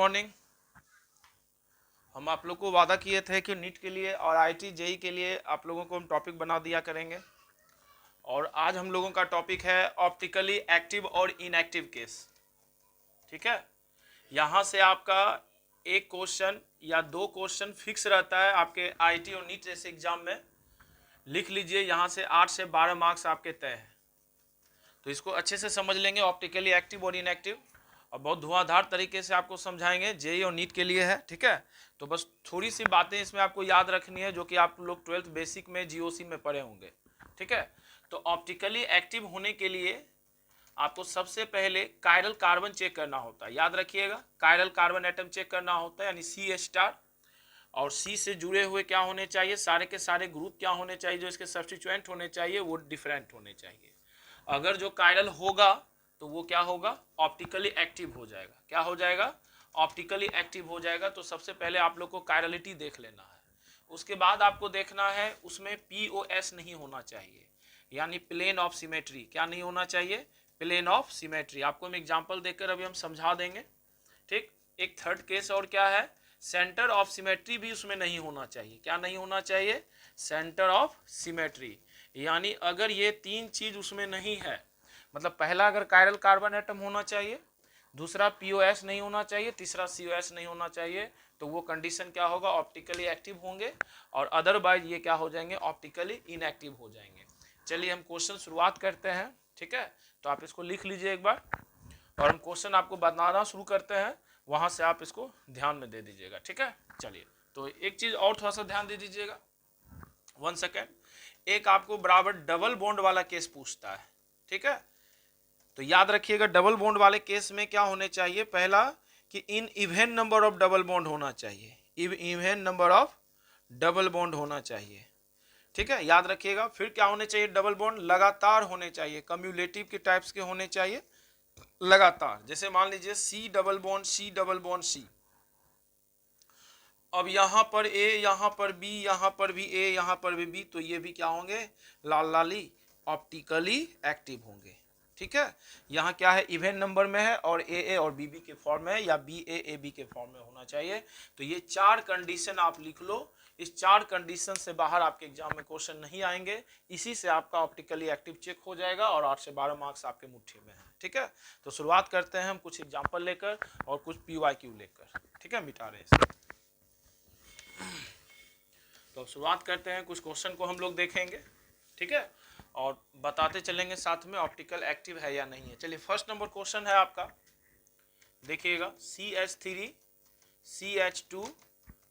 Morning. हम आप लोग को वादा किए थे कि नीट के लिए और आईआईटी जेई के लिए आप लोगों को हम टॉपिक बना दिया करेंगे। और आज हम लोगों का टॉपिक है ऑप्टिकली एक्टिव और इनएक्टिव केस। ठीक है, यहाँ से आपका एक क्वेश्चन या दो क्वेश्चन फिक्स रहता है आपके आईआईटी और नीट जैसे एग्जाम में। लिख लीजिए, यहाँ से 8 से 12 मार्क्स आपके तय हैं। तो इसको अच्छे से समझ लेंगे, ऑप्टिकली एक्टिव और इनएक्टिव, और बहुत धुआंधार तरीके से आपको समझाएंगे। जेई और नीट के लिए है, ठीक है। तो बस थोड़ी सी बातें इसमें आपको याद रखनी है जो कि आप लोग 12th बेसिक में जीओसी में पढ़े होंगे, ठीक है। तो ऑप्टिकली एक्टिव होने के लिए आपको सबसे पहले कायरल कार्बन चेक करना होता है। याद रखिएगा, कायरल कार्बन एटम चेक करना होता है, यानी CH स्टार। और सी से जुड़े हुए क्या होने चाहिए, सारे के सारे ग्रुप क्या होने चाहिए, जो इसके सब्स्टिट्यूएंट होने चाहिए वो डिफरेंट होने चाहिए। अगर जो कायरल होगा तो वो क्या होगा, ऑप्टिकली एक्टिव हो जाएगा। क्या हो जाएगा, ऑप्टिकली एक्टिव हो जाएगा। तो सबसे पहले आप लोग को कायरलिटी देख लेना है। उसके बाद आपको देखना है उसमें POS नहीं होना चाहिए, यानी प्लेन ऑफ सिमेट्री। क्या नहीं होना चाहिए, प्लेन ऑफ सिमेट्री। आपको हम एग्जांपल देकर अभी हम समझा देंगे, ठीक। एक थर्ड केस और क्या है, सेंटर ऑफ सिमेट्री भी उसमें नहीं होना चाहिए। क्या नहीं होना चाहिए, सेंटर ऑफ सिमेट्री। यानी अगर ये तीन चीज उसमें नहीं है, मतलब पहला अगर कायरल कार्बन एटम होना चाहिए, दूसरा POS नहीं होना चाहिए, तीसरा COS नहीं होना चाहिए, तो वो कंडीशन क्या होगा, ऑप्टिकली एक्टिव होंगे। और अदरवाइज ये क्या हो जाएंगे, ऑप्टिकली इनएक्टिव हो जाएंगे। चलिए हम क्वेश्चन शुरुआत करते हैं, ठीक है। तो आप इसको लिख लीजिए एक बार, और हम क्वेश्चन आपको बताना शुरू करते हैं, वहां से आप इसको ध्यान में दे दीजिएगा, ठीक है। चलिए, तो एक चीज और थोड़ा सा ध्यान दे दीजिएगा, 1 सेकेंड। एक आपको बराबर डबल बॉन्ड वाला केस पूछता है, ठीक है। तो याद रखिएगा, डबल बॉन्ड वाले केस में क्या होने चाहिए, पहला कि in even number of double bond होना चाहिए, even number of double bond होना चाहिए, ठीक है। याद रखिएगा, फिर क्या होने चाहिए, डबल बॉन्ड लगातार होने चाहिए, कम्युलेटिव के टाइप्स के होने चाहिए लगातार। जैसे मान लीजिए C double bond C double bond C, अब यहां पर A, यहां पर B, यहां पर भी A, यहां पर भी B, तो ये भी क्या होंगे, लाल लाली ऑप्टिकली एक्टिव होंगे, ठीक है। यहाँ क्या है, इवन नंबर में है और AA और BB के फॉर्म में है, या BAAB के फॉर्म में होना चाहिए। तो ये चार कंडीशन आप लिख लो। इस चार कंडीशन से बाहर आपके एग्जाम में क्वेश्चन नहीं आएंगे। इसी से आपका ऑप्टिकली एक्टिव चेक हो जाएगा और 8 से 12 मार्क्स आपके मुट्ठी में है, ठीक है। तो शुरुआत करते हैं हम कुछ एग्जाम्पल लेकर और कुछ PYQ लेकर, ठीक है। मिटा रहे हैं, तो शुरुआत करते हैं, कुछ क्वेश्चन को हम लोग देखेंगे, ठीक है, और बताते चलेंगे साथ में ऑप्टिकल एक्टिव है या नहीं है। चलिए, फर्स्ट नंबर क्वेश्चन है आपका, देखिएगा, CH3 CH2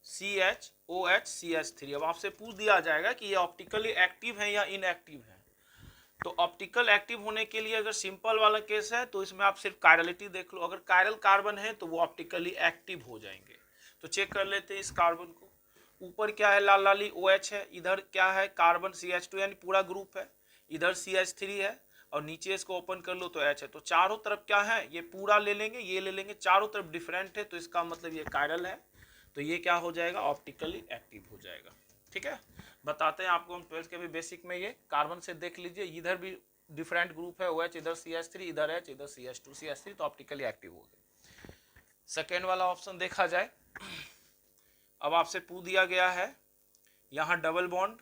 CHOH CH3। अब आपसे पूछ दिया जाएगा कि ये ऑप्टिकली एक्टिव है या इनएक्टिव है। तो ऑप्टिकल एक्टिव होने के लिए अगर सिंपल वाला केस है तो इसमें आप सिर्फ कायरलिटी देख लो। अगर कायरल कार्बन है तो वो ऑप्टिकली एक्टिव हो जाएंगे। तो चेक कर लेते हैं इस कार्बन को। ऊपर क्या है, लाल लाली OH है, इधर क्या है, कार्बन CH2 यानी पूरा ग्रुप है, इधर CH3 है, और नीचे इसको ओपन कर लो तो H है। तो चारों तरफ क्या है, ये पूरा ले लेंगे, ये ले लेंगे, चारों तरफ डिफरेंट है, तो इसका मतलब ये कायरल है। तो ये क्या हो जाएगा, ऑप्टिकली एक्टिव हो जाएगा, ठीक है। बताते हैं आपको हम 12th के भी बेसिक में, ये कार्बन से देख लीजिए, इधर भी डिफरेंट ग्रुप है, OH, इधर CH3, इधर H, इधर CH2 CH3, तो ऑप्टिकली एक्टिव हो गए। सेकेंड वाला ऑप्शन देखा जाए, अब आपसे पूछ दिया गया है, यहाँ डबल बॉन्ड,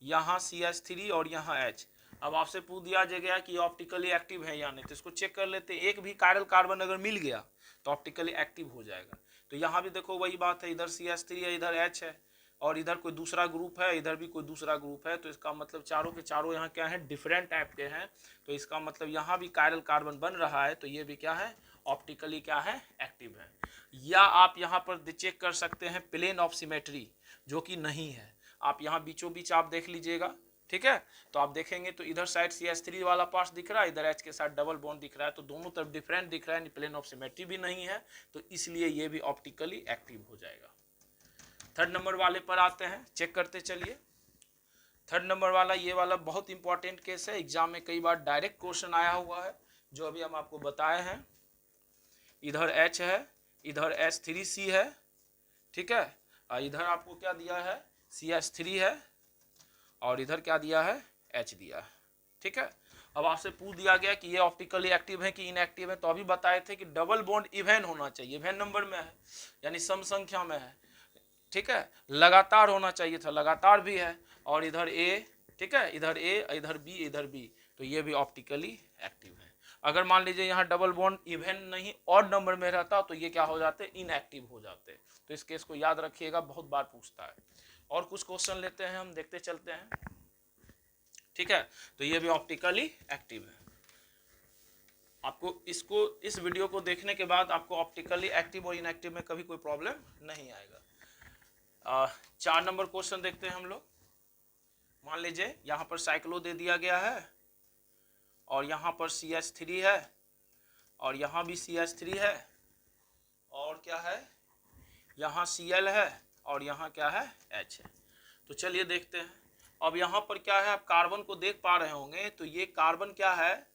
यहाँ CH3 और यहाँ H। अब आपसे पूछ दिया गया कि ऑप्टिकली एक्टिव है या नहीं, तो इसको चेक कर लेते हैं। एक भी कायरल कार्बन अगर मिल गया तो ऑप्टिकली एक्टिव हो जाएगा। तो यहाँ भी देखो वही बात है, इधर CH3 है, इधर H है, और इधर कोई दूसरा ग्रुप है, इधर भी कोई दूसरा ग्रुप है। तो इसका मतलब चारों के चारों यहाँ क्या है, डिफरेंट टाइप के हैं। तो इसका मतलब यहाँ भी कायरल कार्बन बन रहा है, तो ये भी क्या है, ऑप्टिकली क्या है, एक्टिव है। या आप यहाँ पर चेक कर सकते हैं प्लेन ऑफ सिमेट्री, जो कि नहीं है। आप यहाँ बीचों बीच आप देख लीजिएगा, ठीक है। तो आप देखेंगे तो इधर साइड CH3 वाला पार्ट दिख रहा है, इधर H के साथ डबल बॉन्ड दिख रहा है, तो दोनों तरफ डिफरेंट दिख रहा है, प्लेन ऑफ सिमेट्री भी नहीं है, तो इसलिए ये भी ऑप्टिकली एक्टिव हो जाएगा। थर्ड नंबर वाले पर आते हैं, चेक करते चलिए। थर्ड नंबर वाला, ये वाला बहुत इंपॉर्टेंट केस है, एग्जाम में कई बार डायरेक्ट क्वेश्चन आया हुआ है, जो अभी हम आपको बताए हैं। इधर H है, इधर H3C है, ठीक है, और इधर आपको क्या दिया है, CH3 है, और इधर क्या दिया है, H दिया है, ठीक है। अब आपसे पूछ दिया गया कि ये ऑप्टिकली एक्टिव है कि इनएक्टिव है, तो अभी बताए थे कि डबल बॉन्ड इवन होना चाहिए, इवन नंबर में है यानी सम संख्या में है, ठीक है। लगातार होना चाहिए था, लगातार भी है, और इधर ए, ठीक है, इधर ए, इधर बी, इधर बी, तो ये भी ऑप्टिकली एक्टिव है। अगर मान लीजिए यहाँ डबल बॉन्ड इवन नहीं ऑड नंबर में रहता तो ये क्या हो जाते, इनएक्टिव हो जाते। तो इस केस को याद रखिएगा, बहुत बार पूछता है। और कुछ क्वेश्चन लेते हैं हम, देखते चलते हैं, ठीक है। तो ये भी ऑप्टिकली एक्टिव है। आपको इसको, इस वीडियो को देखने के बाद आपको ऑप्टिकली एक्टिव और इनएक्टिव में कभी कोई प्रॉब्लम नहीं आएगा। 4 नंबर क्वेश्चन देखते हैं हम लोग। मान लीजिए यहाँ पर साइक्लो दे दिया गया है, और यहाँ पर CH3 है, और यहाँ भी CH3 है, और क्या है, यहाँ Cl है, और यहाँ क्या है, H है। तो चलिए देखते हैं। अब यहाँ पर क्या है, आप कार्बन को देख पा रहे होंगे, तो ये कार्बन क्या है,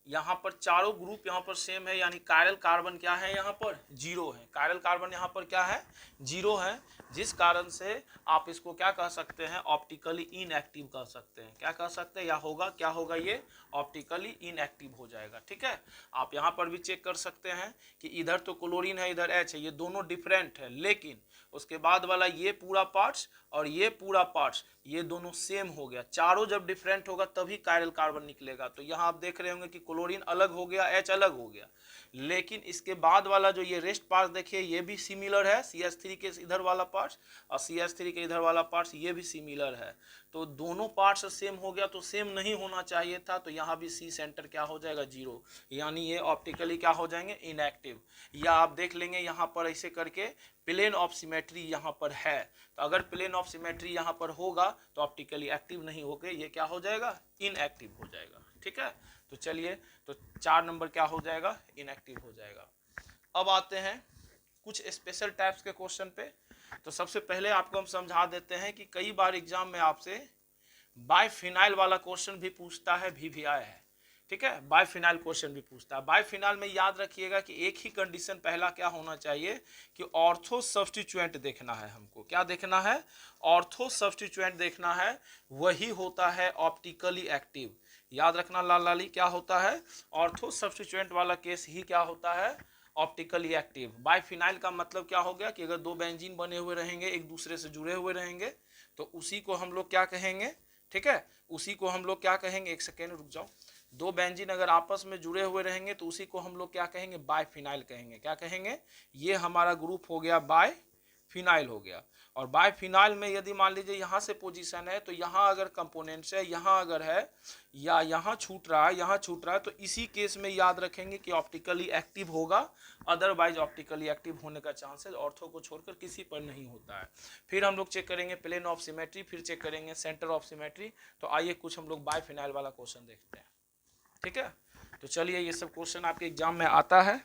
यहाँ पर चारों ग्रुप यहाँ पर सेम है, यानी कायरल कार्बन क्या है, यहाँ पर 0 है। कायरल कार्बन यहाँ पर क्या है, 0 है, जिस कारण से आप इसको क्या कह सकते हैं, ऑप्टिकली इनएक्टिव कह सकते हैं। क्या कह सकते हैं, या होगा, क्या होगा, ये ऑप्टिकली इनएक्टिव हो जाएगा, ठीक है। आप यहाँ पर भी चेक कर सकते हैं कि इधर तो क्लोरीन है, इधर H है, ये दोनों डिफरेंट है, लेकिन उसके बाद वाला ये पूरा पार्ट्स और ये पूरा पार्ट्स, ये दोनों सेम हो गया। चारों जब डिफरेंट होगा तभी कायरल कार्बन निकलेगा। तो यहाँ आप देख रहे होंगे कि क्लोरीन अलग हो गया, H अलग हो गया, लेकिन इसके बाद वाला जो ये रेस्ट पार्ट देखिए, ये भी सिमिलर है, CH3 के इधर वाला पार्ट्स और CH3 के इधर वाला पार्ट्स, ये भी सिमिलर है। तो दोनों पार्ट्स सेम हो गया, तो सेम नहीं होना चाहिए था, तो यहाँ भी C सेंटर क्या हो जाएगा, 0, यानी ये ऑप्टिकली क्या हो जाएंगे, इनएक्टिव। या आप देख लेंगे यहाँ पर ऐसे करके प्लेन ऑफ सिमेट्री यहाँ पर है, तो अगर प्लेन ऑफ सिमेट्री यहाँ पर होगा तो ऑप्टिकली एक्टिव नहीं होकर ये क्या हो जाएगा, इनएक्टिव हो जाएगा, ठीक है। तो चलिए, तो 4 नंबर क्या हो जाएगा, इनएक्टिव हो जाएगा। अब आते हैं कुछ स्पेशल टाइप्स के क्वेश्चन पे। तो सबसे पहले आपको हम समझा देते हैं कि कई बार एग्जाम में आपसे बाइफिनाइल वाला क्वेश्चन भी पूछता है, भी आया है, ठीक है। बाइफिनाइल क्वेश्चन भी पूछता है। बाइफिनाइल में याद रखिएगा कि एक ही कंडीशन पहला क्या होना चाहिए कि ऑर्थो सब्स्टिट्यूएंट देखना है हमको। क्या देखना है, ऑर्थो सब्स्टिट्यूएंट देखना है, वही होता है ऑप्टिकली एक्टिव। याद रखना लाल लाली, क्या होता है, ऑर्थो सब्स्टिट्यूएंट वाला केस ही क्या होता है, ऑप्टिकली एक्टिव। बाइफिनाइल का मतलब क्या हो गया कि अगर 2 बेंजीन बने हुए रहेंगे, एक दूसरे से जुड़े हुए रहेंगे, तो उसी को हम लोग क्या कहेंगे, ठीक है, उसी को हम लोग क्या कहेंगे, एक सेकेंड रुक जाओ। 2 बेंजीन अगर आपस में जुड़े हुए रहेंगे तो उसी को हम लोग क्या कहेंगे, बाइफिनाइल कहेंगे। क्या कहेंगे, ये हमारा ग्रुप हो गया बाइफिनाइल हो गया। और बाइफिनाइल में यदि मान लीजिए यहाँ से पोजीशन है, तो यहाँ अगर कंपोनेंट्स है, यहाँ अगर है, या यहाँ छूट रहा है, यहाँ छूट रहा है, तो इसी केस में याद रखेंगे कि ऑप्टिकली एक्टिव होगा, अदरवाइज ऑप्टिकली एक्टिव होने का चांसेस ऑर्थो को छोड़कर किसी पर नहीं होता है। फिर हम लोग चेक करेंगे प्लेन ऑफ सिमेट्री, फिर चेक करेंगे सेंटर ऑफ सिमेट्री। तो आइए कुछ हम लोग बाइफिनाइल वाला क्वेश्चन देखते हैं, ठीक है। तो चलिए, ये सब क्वेश्चन आपके एग्जाम में आता है।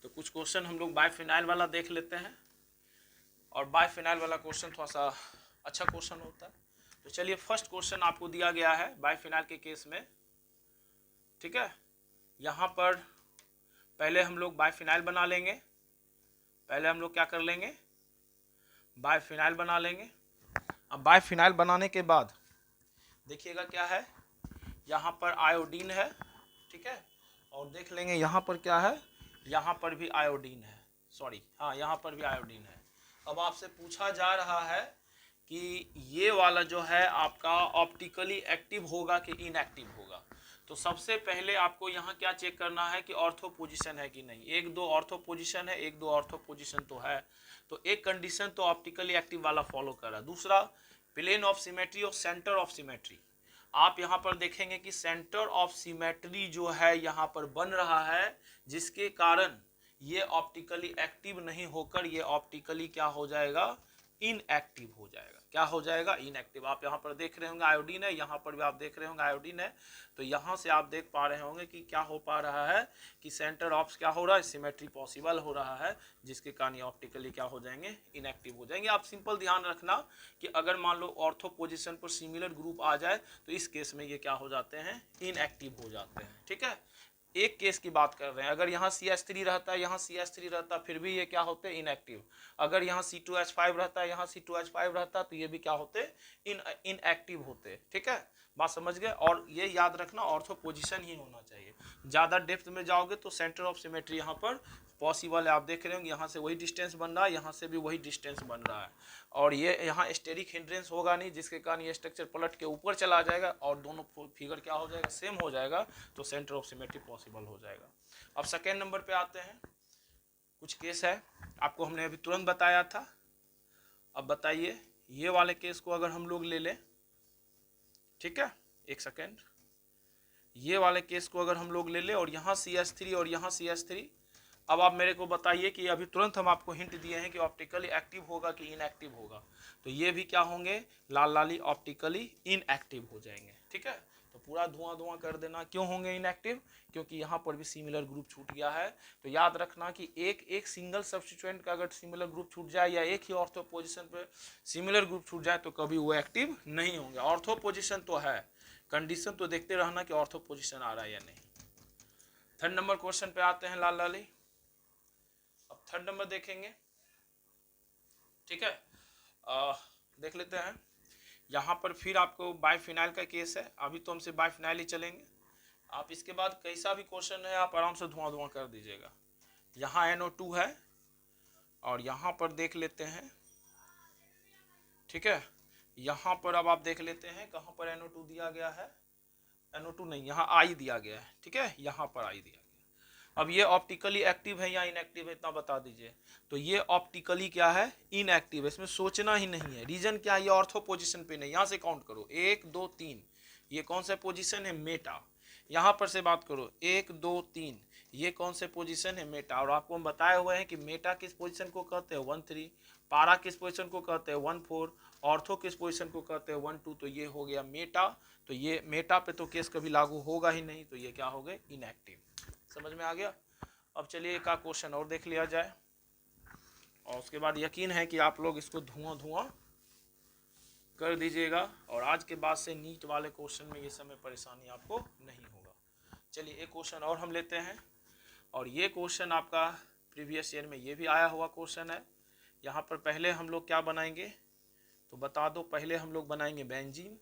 तो कुछ क्वेश्चन हम लोग बाइफिनाइल वाला देख लेते हैं, और बाइफिनाइल वाला क्वेश्चन थोड़ा सा अच्छा क्वेश्चन होता है। तो चलिए, फर्स्ट क्वेश्चन आपको दिया गया है बाइफिनाइल के केस में, ठीक है। यहाँ पर पहले हम लोग बाइफिनाइल बना लेंगे, पहले हम लोग क्या कर लेंगे, बाइफिनाइल बना लेंगे। अब बाइफिनाइल बनाने के बाद देखिएगा क्या है, यहाँ पर आयोडीन है, ठीक है, और देख लेंगे यहाँ पर क्या है, यहाँ पर भी आयोडीन है, सॉरी हाँ, यहाँ पर भी आयोडीन है। अब आपसे पूछा जा रहा है कि ये वाला जो है आपका ऑप्टिकली एक्टिव होगा कि इनएक्टिव होगा। तो सबसे पहले आपको यहाँ क्या चेक करना है कि ऑर्थो पोजीशन है कि नहीं। 1-2 ऑर्थो पोजीशन है, 1-2 ऑर्थो पोजीशन तो है, तो एक कंडीशन तो ऑप्टिकली एक्टिव वाला फॉलो कर रहा है। दूसरा, प्लेन ऑफ सिमेट्री और सेंटर ऑफ सिमेट्री। आप यहाँ पर देखेंगे कि सेंटर ऑफ सिमेट्री जो है यहाँ पर बन रहा है, जिसके कारण ये ऑप्टिकली एक्टिव नहीं होकर ये ऑप्टिकली क्या हो जाएगा, इनएक्टिव हो जाएगा। क्या हो जाएगा, इनएक्टिव। आप यहाँ पर देख रहे होंगे आयोडीन है, यहाँ पर भी आप देख रहे होंगे आयोडीन है, तो यहाँ से आप देख पा रहे होंगे कि क्या हो पा रहा है कि सेंटर ऑफ क्या हो रहा है, सिमेट्री पॉसिबल हो रहा है, जिसके कारण ये ऑप्टिकली क्या हो जाएंगे, इनएक्टिव हो जाएंगे। आप सिंपल ध्यान रखना कि अगर मान लो ऑर्थो पोजिशन पर सिमिलर ग्रुप आ जाए तो इस केस में ये क्या हो जाते हैं, इनएक्टिव हो जाते हैं, ठीक है। एक केस की बात कर रहे हैं, अगर यहाँ CH3 रहता है, यहाँ CH3 रहता, फिर भी ये क्या होते हैं, इनएक्टिव। अगर यहाँ C2H5 रहता है, यहाँ C2H5 रहता, तो ये भी क्या होते, इनएक्टिव होते, ठीक है। बात समझ गए। और ये याद रखना ऑर्थो पोजीशन ही होना चाहिए। ज़्यादा डेप्थ में जाओगे तो सेंटर ऑफ सिमेट्री यहाँ पर पॉसिबल है। आप देख रहे होंगे यहाँ से वही डिस्टेंस बन रहा है, यहाँ से भी वही डिस्टेंस बन रहा है, और ये यहाँ स्टेरिक हिंड्रेंस होगा नहीं, जिसके कारण ये स्ट्रक्चर पलट के ऊपर चला जाएगा और दोनों फिगर क्या हो जाएगा, सेम हो जाएगा, तो सेंटर ऑफ सिमेट्री पॉसिबल हो जाएगा। अब सेकेंड नंबर पे आते हैं। कुछ केस है आपको हमने अभी तुरंत बताया था। अब बताइए ये वाले केस को अगर हम लोग ले लें, ठीक है, एक सेकेंड, ये वाले केस को अगर हम लोग ले लें और यहाँ CH3 और यहाँ CH3, अब आप मेरे को बताइए कि अभी तुरंत हम आपको हिंट दिए हैं कि ऑप्टिकली एक्टिव होगा कि इनएक्टिव होगा, तो ये भी क्या होंगे, लाल लाली ऑप्टिकली इनएक्टिव हो जाएंगे, ठीक है। तो पूरा धुआं धुआं कर देना। क्यों होंगे इनएक्टिव, क्योंकि यहाँ पर भी सिमिलर ग्रुप छूट गया है। तो याद रखना कि एक सिंगल सब्स्टिट्यूएंट का अगर सिमिलर ग्रुप छूट जाए या एक ही ऑर्थो पोजिशन पे सिमिलर ग्रुप छूट जाए तो कभी वो एक्टिव नहीं होंगे। ऑर्थो पोजिशन तो है, कंडीशन तो देखते रहना कि ऑर्थो पोजिशन आ रहा है या नहीं। थर्ड नंबर क्वेश्चन पे आते हैं लाल लाली। अब थर्ड नंबर देखेंगे, ठीक है। देख लेते हैं। यहाँ पर फिर आपको बाइफिनाइल का केस है, अभी तो हमसे बाइफिनाइल ही चलेंगे। आप इसके बाद कैसा भी क्वेश्चन है आप आराम से धुआं धुआं कर दीजिएगा। यहाँ NO2 है और यहाँ पर देख लेते हैं, ठीक है। यहाँ पर अब आप देख लेते हैं कहाँ पर NO2 दिया गया है, NO2 नहीं, यहाँ I दिया गया है, ठीक है, यहाँ पर I दिया गया। अब ये ऑप्टिकली एक्टिव है या इनएक्टिव है, इतना बता दीजिए। तो ये ऑप्टिकली क्या है, इनएक्टिव है, इसमें सोचना ही नहीं है। रीजन क्या है, ये ऑर्थो पोजीशन पे नहीं। यहाँ से काउंट करो 1 2 3, ये कौन सा पोजीशन है, मेटा। यहाँ पर से बात करो 1 2 3, ये कौन से पोजीशन है, मेटा। और आपको हम बताए हुए हैं कि मेटा किस पोजीशन को कहते हैं, 1 3, पारा किस पोजीशन को कहते हैं, 1 4, ऑर्थो किस पोजीशन को कहते हैं, 1 2। तो ये हो गया मेटा। तो ये मेटा पे तो केस कभी लागू होगा ही नहीं, तो ये क्या हो गए, इनएक्टिव। समझ में आ गया। अब चलिए एक क्वेश्चन और देख लिया जाए और उसके बाद यकीन है कि आप लोग इसको धुआं धुआं कर दीजिएगा और आज के बाद से नीट वाले क्वेश्चन में ये समय परेशानी आपको नहीं होगा। चलिए एक क्वेश्चन और हम लेते हैं और ये क्वेश्चन आपका प्रीवियस ईयर में ये भी आया हुआ क्वेश्चन है। यहाँ पर पहले हम लोग क्या बनाएंगे तो बता दो, पहले हम लोग बनाएंगे बेंजीन।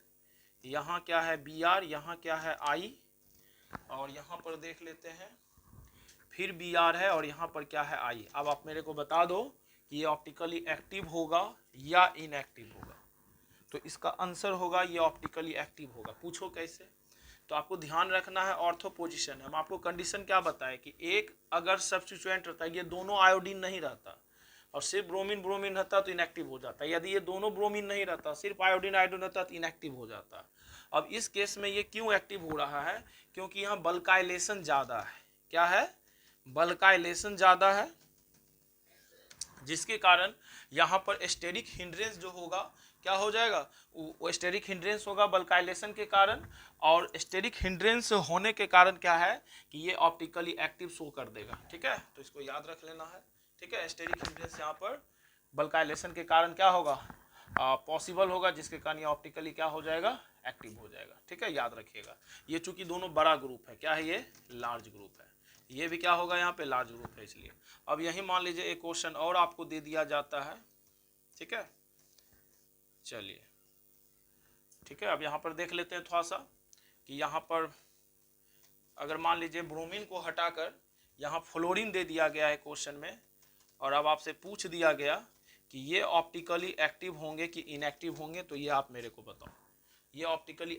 यहाँ क्या है Br, यहाँ क्या है I, और यहाँ पर देख लेते हैं फिर Br है और यहाँ पर क्या है I। अब आप मेरे को बता दो कि ये ऑप्टिकली एक्टिव होगा या इनएक्टिव होगा। तो इसका आंसर होगा ये ऑप्टिकली एक्टिव होगा। पूछो कैसे, तो आपको ध्यान रखना है ऑर्थो पोजीशन। हम आपको कंडीशन क्या बताए कि एक अगर सब्स्टिट्यूएंट रहता है, ये दोनों आयोडीन नहीं रहता और सिर्फ ब्रोमीन ब्रोमीन रहता तो इनएक्टिव हो जाता है। यदि ये दोनों ब्रोमीन नहीं रहता, सिर्फ आयोडीन आयोडीन रहता तो इनएक्टिव हो जाता। अब इस केस में ये क्यों एक्टिव हो रहा है, क्योंकि यहाँ बल्काइलेशन ज़्यादा है। क्या है, बल्काइलेशन ज़्यादा है, जिसके कारण यहाँ पर स्टेरिक हिंड्रेंस जो होगा क्या हो जाएगा, वो स्टेरिक हिंड्रेंस होगा बल्काइलेशन के कारण। और स्टेरिक हिंड्रेंस होने के कारण क्या है कि ये ऑप्टिकली एक्टिव शो कर देगा, ठीक है। तो इसको याद रख लेना है, ठीक है। स्टेरिक हिंड्रेंस यहाँ पर बल्काइलेशन के कारण क्या होगा, पॉसिबल होगा, जिसके कारण ये ऑप्टिकली क्या हो जाएगा, एक्टिव हो जाएगा, ठीक है। याद रखिएगा ये चूंकि दोनों बड़ा ग्रुप है, क्या है ये, लार्ज ग्रुप है, ये भी क्या होगा यहाँ पे लार्ज ग्रुप है, इसलिए। अब यही मान लीजिए एक क्वेश्चन और आपको दे दिया जाता है, ठीक है। चलिए ठीक है, अब यहाँ पर देख लेते हैं थोड़ा सा कि यहाँ पर अगर मान लीजिए ब्रोमीन को हटाकर यहाँ फ्लोरीन दे दिया गया है क्वेश्चन में, और अब आपसे पूछ दिया गया कि ये ऑप्टिकली एक्टिव होंगे कि इनएक्टिव होंगे, तो ये आप मेरे को बताओ, ये ऑप्टिकली